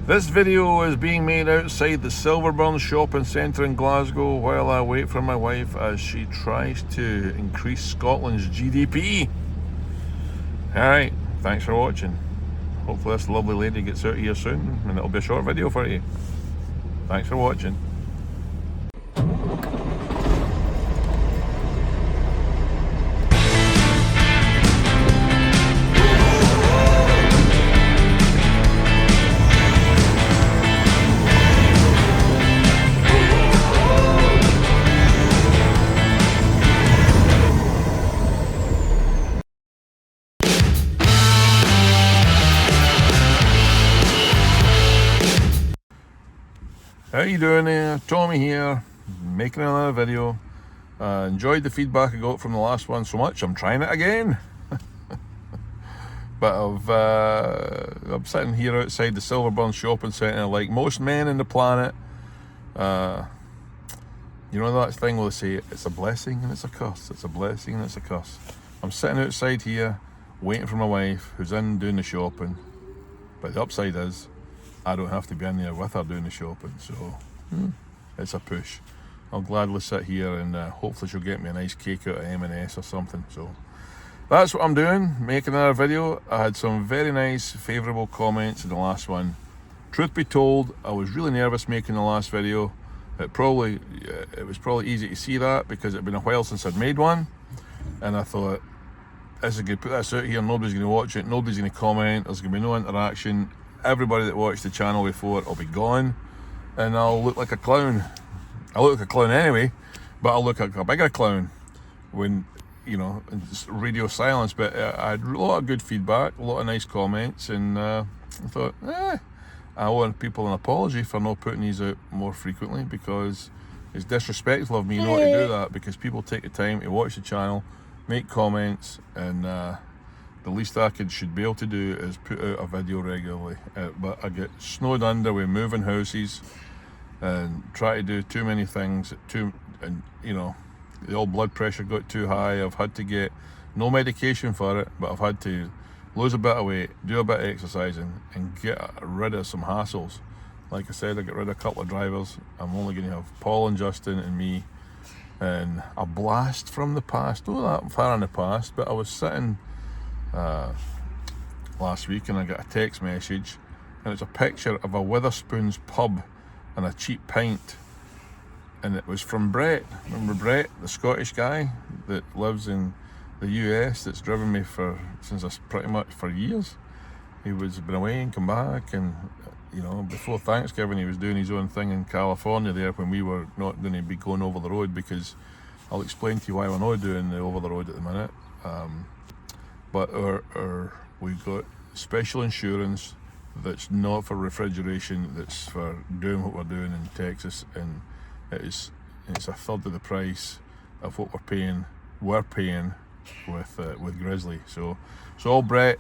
This video is being made outside the Silverburn shopping centre in Glasgow while I wait for my wife as she tries to increase Scotland's GDP. Alright, thanks for watching. Hopefully this lovely lady gets out here soon and it'll be a short video for you. Thanks for watching. How you doing there? Tommy here, making another video. Enjoyed the feedback I got from the last one so much, I'm trying it again. But I'm sitting here outside the Silverburn shopping centre like most men on the planet. You know that thing where they say, it's a blessing and it's a curse, it's a blessing and it's a curse. I'm sitting outside here, waiting for my wife, who's in doing the shopping. But the upside is, I don't have to be in there with her doing the shopping, so it's a push. I'll gladly sit here and hopefully she'll get me a nice cake out of M&S or something. So that's what I'm doing, making another video. I had some very nice favourable comments in the last one. Truth be told, I was really nervous making the last video. It was probably easy to see that because it'd been a while since I'd made one, and I thought, this is going to put this out here, nobody's going to watch it, nobody's going to comment, there's going to be no interaction. Everybody that watched the channel before will be gone, and I'll look like a clown. I look like a clown anyway, but I'll look like a bigger clown when, you know, it's radio silence. But I had a lot of good feedback, a lot of nice comments, and I thought, I want people an apology for not putting these out more frequently, because it's disrespectful of me not to do that, because people take the time to watch the channel, make comments, and the least I should be able to do is put out a video regularly. But I get snowed under with moving houses and try to do too many things, and you know, the old blood pressure got too high. I've had to get no medication for it, but I've had to lose a bit of weight, do a bit of exercising, and get rid of some hassles. Like I said, I got rid of a couple of drivers. I'm only going to have Paul and Justin and me, and a blast from the past. Not that far in the past, but I was sitting last week and I got a text message, and it's a picture of a Witherspoon's pub and a cheap pint, and it was from Brett. Remember Brett, the Scottish guy that lives in the US, that's driven me since pretty much for years. He was been away and come back, and you know, before Thanksgiving he was doing his own thing in California there when we were not going to be going over the road, because I'll explain to you why we're not doing the over the road at the minute. But we've got special insurance that's not for refrigeration, that's for doing what we're doing in Texas, and it's a third of the price of what we're paying with Grizzly. So all Brett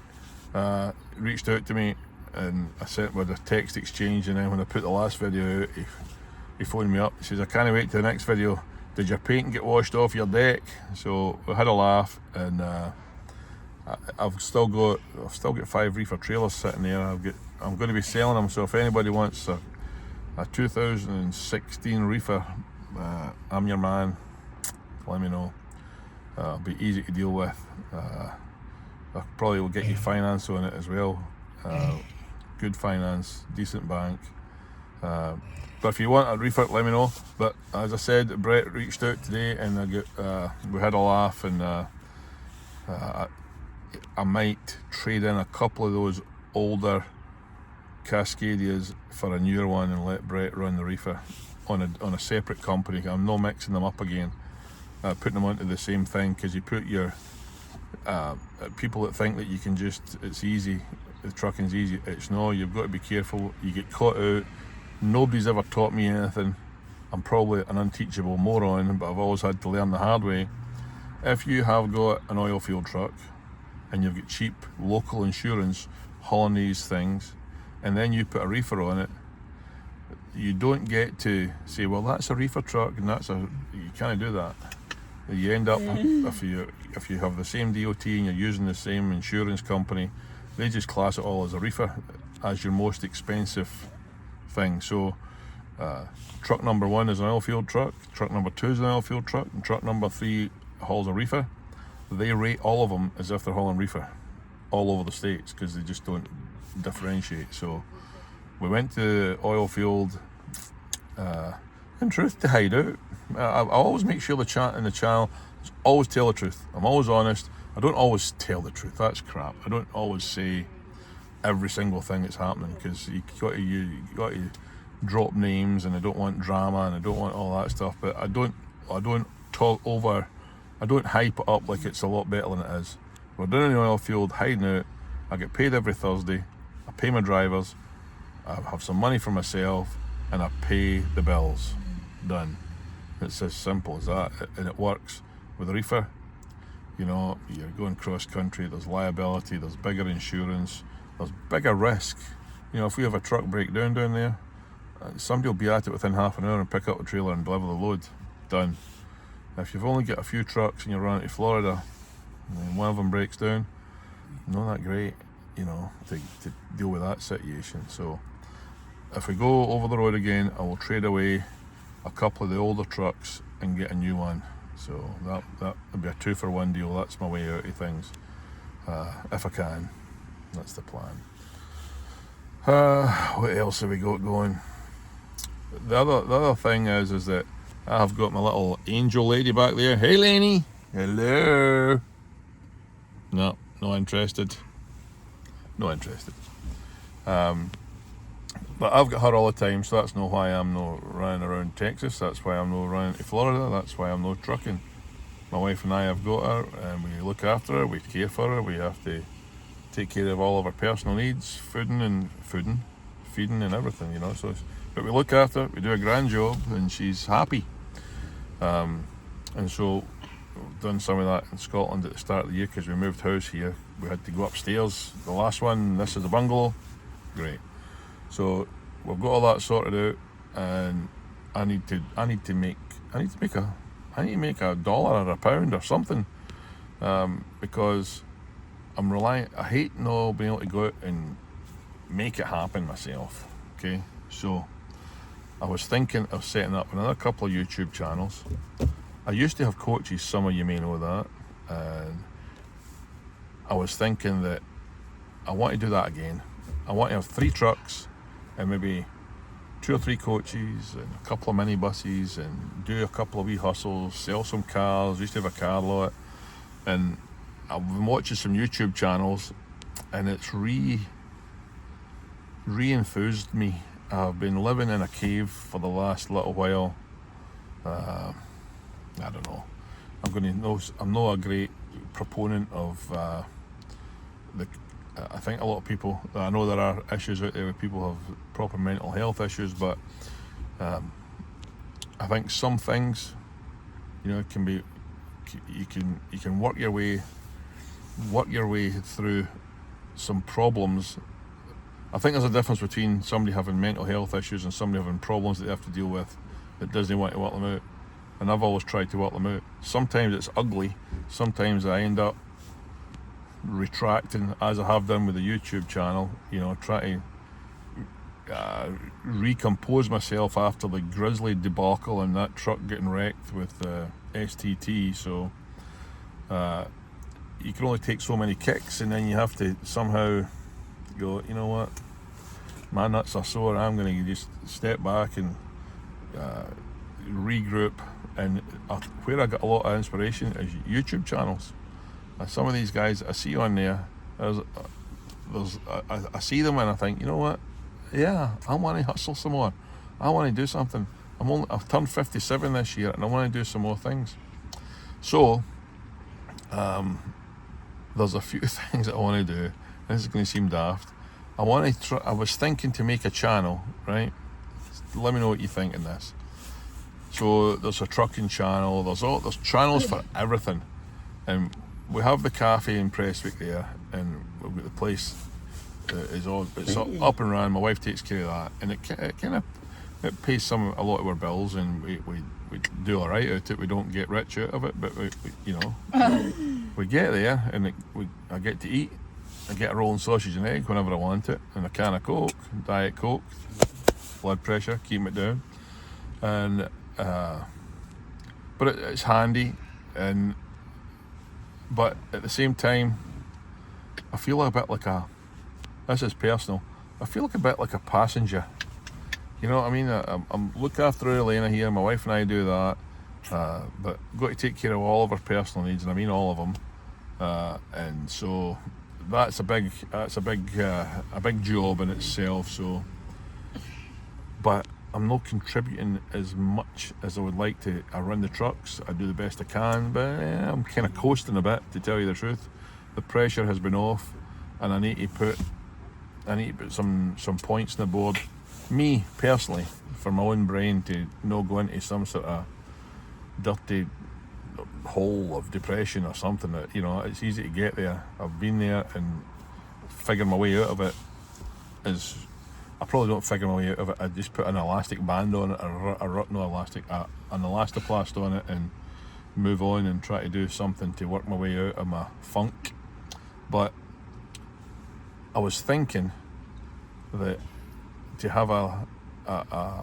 reached out to me, and I sent with a text exchange, and then when I put the last video out, he phoned me up. He says, I can't wait to the next video. Did your paint get washed off your deck? So we had a laugh, and I've still got 5 reefer trailers sitting there. I'm going to be selling them, so if anybody wants a 2016 reefer, I'm your man. Let me know. It'll be easy to deal with. I probably will get you finance on it as well. Good finance, decent bank. But if you want a reefer, let me know. But as I said, Brett reached out today, and we had a laugh, and I might trade in a couple of those older Cascadias for a newer one and let Brett run the reefer on a separate company. I'm not mixing them up again, putting them onto the same thing, because you put your people that think that you can it's easy, the trucking's easy. It's no, you've got to be careful. You get caught out. Nobody's ever taught me anything. I'm probably an unteachable moron, but I've always had to learn the hard way. If you have got an oil field truck and you've got cheap local insurance hauling these things, and then you put a reefer on it, you don't get to say, well, that's a reefer truck, and you can't do that. You end up, if you have the same DOT and you're using the same insurance company, they just class it all as a reefer, as your most expensive thing. So truck number 1 is an oil field truck, truck number 2 is an oil field truck, and truck number 3 hauls a reefer. They rate all of them as if they're hauling reefer all over the states because they just don't differentiate. So we went to oil field, in truth, to hide out. I always make sure the chat in the channel always tell the truth. I'm always honest. I don't always tell the truth. That's crap. I don't always say every single thing that's happening because you got to drop names, and I don't want drama, and I don't want all that stuff. But I don't talk over. I don't hype it up like it's a lot better than it is. We're down in the oil field, hiding out. I get paid every Thursday. I pay my drivers. I have some money for myself, and I pay the bills. Done. It's as simple as that, and it works. With a reefer, you know, you're going cross country, there's liability, there's bigger insurance, there's bigger risk. You know, if we have a truck breakdown down there, somebody will be at it within half an hour and pick up the trailer and deliver the load. Done. If you've only got a few trucks and you're running to Florida and one of them breaks down, not that great, you know, to deal with that situation. So if we go over the road again, I will trade away a couple of the older trucks and get a new one. So that would be a 2-for-1 deal. That's my way out of things, if I can. That's the plan. What else have we got going? The other thing is that I've got my little angel lady back there. Hey, Lainey. Hello. No, not interested. Not interested. But I've got her all the time, so that's not why I'm not running around Texas. That's why I'm not running to Florida. That's why I'm not trucking. My wife and I have got her, and we look after her, we care for her, we have to take care of all of her personal needs, feeding and everything, you know. So, but we look after her, we do a grand job, and she's happy. And so we've done some of that in Scotland at the start of the year because we moved house here. We had to go upstairs. The last one, this is a bungalow. Great. So we've got all that sorted out, and I need to make $1 or £1 or something, because I'm reliant. I hate not being able to go out and make it happen myself. Okay, so I was thinking of setting up another couple of YouTube channels. I used to have coaches. Some of you may know that, and I was thinking that I want to do that again. I want to have 3 trucks and maybe 2 or 3 coaches and a couple of minibuses and do a couple of wee hustles, sell some cars. I used to have a car lot, and I've been watching some YouTube channels, and it's re-enthused me. I've been living in a cave for the last little while. I don't know. I'm not a great proponent of I think a lot of people, I know there are issues out there where people have proper mental health issues, but I think some things, you know, can be, you can work your way through some problems. I think there's a difference between somebody having mental health issues and somebody having problems that they have to deal with that doesn't want to work them out. And I've always tried to work them out. Sometimes it's ugly. Sometimes I end up retracting, as I have done with the YouTube channel, you know, try to recompose myself after the grisly debacle and that truck getting wrecked with STT. So you can only take so many kicks, and then you have to somehow go, you know what, my nuts are sore, I'm going to just step back and regroup. And where I got a lot of inspiration is YouTube channels. Some of these guys I see on there, I see them and I think, you know what, yeah, I want to hustle some more. I want to do something. I've turned 57 this year, and I want to do some more things. So there's a few things that I want to do. This is going to seem daft. I was thinking to make a channel, right? Let me know what you think in this. So there's a trucking channel. There's channels for everything, and we have the cafe in Prestwick there, and we've got the place it's up and running. My wife takes care of that, and it pays a lot of our bills, and we do all right out of it. We don't get rich out of it, but we we get there, and I get to eat. I get a rolling sausage and egg whenever I want it, and a can of Coke, Diet Coke. blood pressure, keeping it down. And but it's handy, but at the same time, I feel a bit like this is personal, I feel like a bit like a passenger. You know what I mean? I'm looking after Elena here, my wife and I do that, but got to take care of all of her personal needs, and I mean all of them. And so that's a big job in itself. So, but I'm not contributing as much as I would like to. I run the trucks, I do the best I can, but I'm kind of coasting a bit, to tell you the truth. The pressure has been off, and I need to put some points on the board, me personally, for my own brain to not go into some sort of dirty hole of depression or something. That, you know, it's easy to get there. I've been there and figured my way out of it. I probably don't figure my way out of it. I just put an elastic band on it, an elastoplast on it, and move on and try to do something to work my way out of my funk. But I was thinking that to have a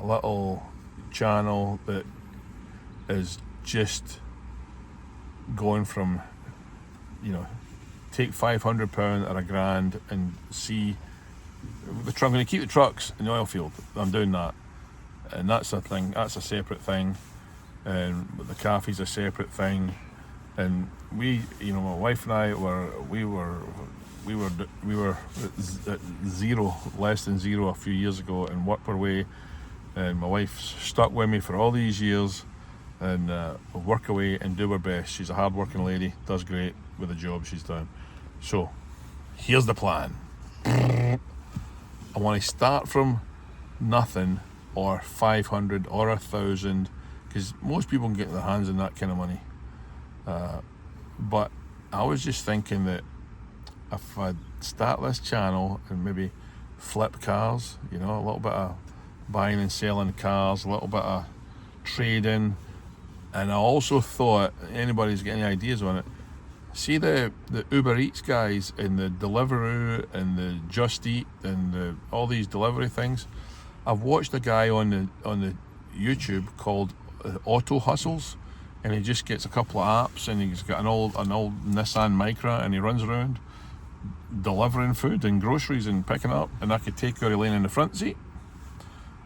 little channel that is just going from, you know, take £500 or £1,000 and see the truck. I'm going to keep the trucks in the oil field. I'm doing that, and that's a thing. That's a separate thing, and the caffei's a separate thing. And we, you know, my wife and I we were at zero, less than zero a few years ago, and worked our way. And my wife's stuck with me for all these years, and we'll work away and do her best. She's a hard-working lady, does great with the job she's done. So here's the plan. I want to start from nothing, or 500 or 1,000, because most people can get their hands on that kind of money. But I was just thinking that if I start this channel and maybe flip cars, you know, a little bit of buying and selling cars, a little bit of trading. And I also thought, anybody's got any ideas on it, see the Uber Eats guys and the Deliveroo and the Just Eat and all these delivery things. I've watched a guy on the YouTube called Auto Hustles, and he just gets a couple of apps, and he's got an old Nissan Micra, and he runs around delivering food and groceries and picking up. And I could take Elaine in the front seat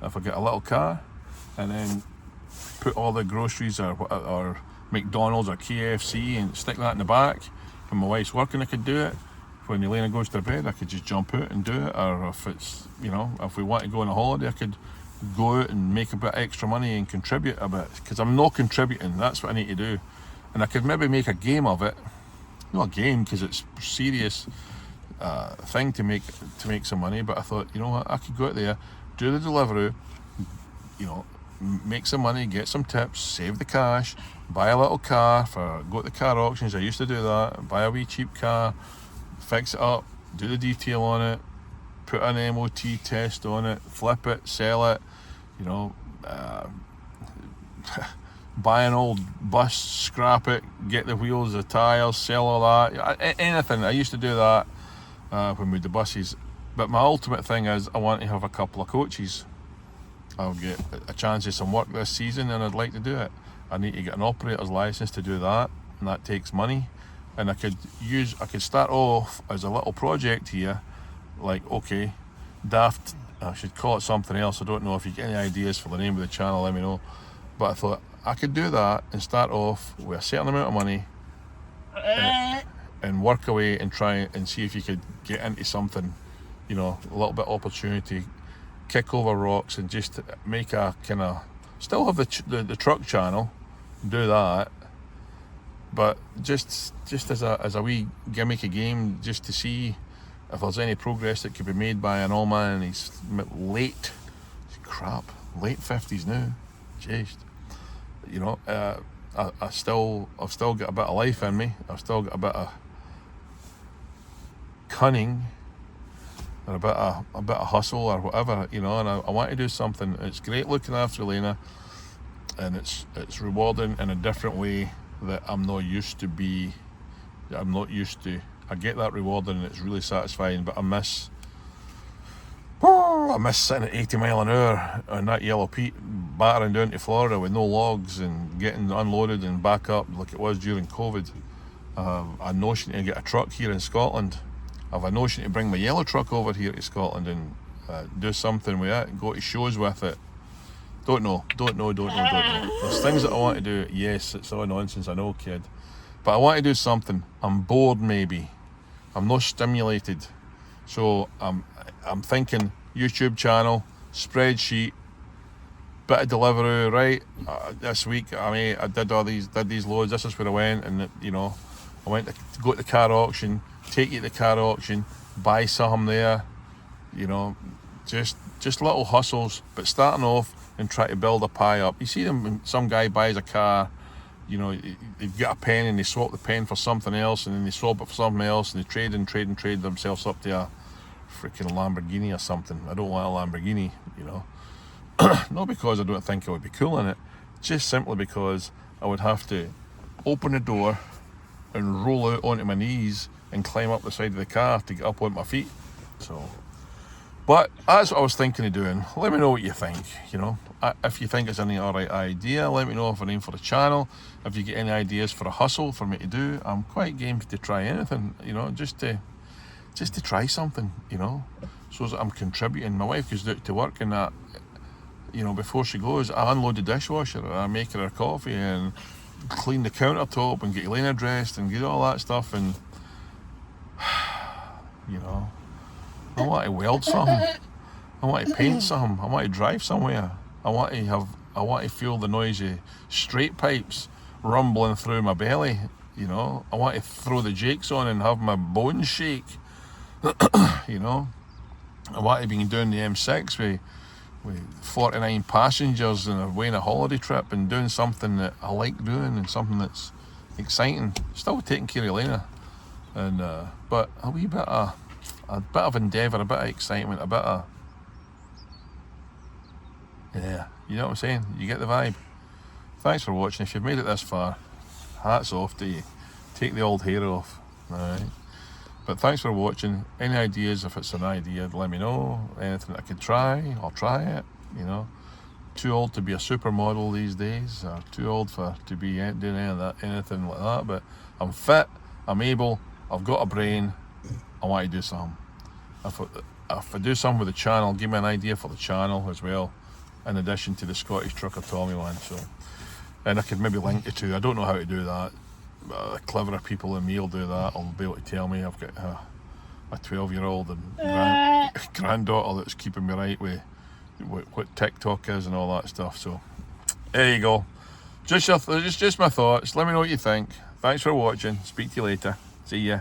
if I get a little car, and then put all the groceries or McDonald's or KFC and stick that in the back. When my wife's working, I could do it. When Elena goes to bed, I could just jump out and do it. Or if it's, you know, if we want to go on a holiday, I could go out and make a bit extra money and contribute a bit, because I'm not contributing. That's what I need to do. And I could maybe make a game of it. Not a game, because it's a serious thing to make some money. But I thought, you know what, I could go out there, do the Deliveroo, you know, make some money, get some tips, save the cash, buy a little car, go to the car auctions. I used to do that. Buy a wee cheap car, fix it up, do the detail on it, put an MOT test on it, flip it, sell it, you know, buy an old bus, scrap it, get the wheels, the tyres, sell all that, anything. I used to do that when we had the buses. But my ultimate thing is I want to have a couple of coaches. I'll get a chance of some work this season, and I'd like to do it. I need to get an operator's license to do that, and that takes money. And I could start off as a little project here, like, okay, daft, I should call it something else. I don't know. If you get any ideas for the name of the channel, let me know. But I thought I could do that and start off with a certain amount of money and work away and try and see if you could get into something, you know, a little bit of opportunity, kick over rocks, and just make a kind of, still have the truck channel, do that, but just as a wee gimmicky game, just to see if there's any progress that could be made by an old man, and he's late 50s now. Jeez, you know, I've still got a bit of life in me. I've still got a bit of cunning, or a bit of hustle or whatever, you know. And I want to do something. It's great looking after Elena, and it's rewarding in a different way that I'm not used to. I get that rewarding and it's really satisfying, but I miss I miss sitting at 80 mile an hour on that yellow peat, battering down to Florida with no logs and getting unloaded and back up like it was during COVID. A notion to get a truck here in Scotland. I've a notion to bring my yellow truck over here to Scotland and do something with it, go to shows with it. Don't know. There's things that I want to do. Yes, it's all nonsense, I know, kid. But I want to do something. I'm bored, maybe. I'm not stimulated. So I'm thinking YouTube channel, spreadsheet, bit of delivery, right? This week, I did these loads. This is where I went, and I went to go to the car auction, take you to the car auction, buy some there. Just little hustles, but starting off and try to build a pie up. You see them when some guy buys a car, they've got a pen and they swap the pen for something else, and then they swap it for something else, and they trade themselves up to a freaking Lamborghini or something. I don't want a Lamborghini, not because I don't think I would be cool in it, just simply because I would have to open the door and roll out onto my knees and climb up the side of the car to get up on my feet. But that's what I was thinking of doing. Let me know what you think, If you think it's any alright idea, let me know if I name for the channel. If you get any ideas for a hustle for me to do, I'm quite game to try anything, just to try something, so that I'm contributing. My wife goes out to work and that, before she goes, I unload the dishwasher, I make her coffee and clean the countertop and get Elena dressed and get all that stuff, and I want to weld something, I want to paint something, I want to drive somewhere, I want to feel the noisy straight pipes rumbling through my belly, I want to throw the jakes on and have my bones shake. I want to be doing the M6 with 49 passengers and away on a holiday trip and doing something that I like doing and something that's exciting. Still taking care of Elena, and but a bit of endeavour, a bit of excitement, a bit of you know what I'm saying? You get the vibe. Thanks for watching. If you've made it this far, hats off to you. Take the old hair off. Alright. But thanks for watching. Any ideas, if it's an idea, let me know. Anything I could try, I'll try it. Too old to be a supermodel these days, or too old to be doing anything like that. But I'm fit, I'm able, I've got a brain, I want to do something. If I do something with the channel, give me an idea for the channel as well, in addition to the Scottish Trucker Tommy one. And I could maybe link the two. I don't know how to do that. Cleverer people than me will do that. I'll be able to tell me. I've got a 12-year-old and granddaughter that's keeping me right with what TikTok is and all that stuff. So there you go. Just my thoughts. Let me know what you think. Thanks for watching. Speak to you later. See ya.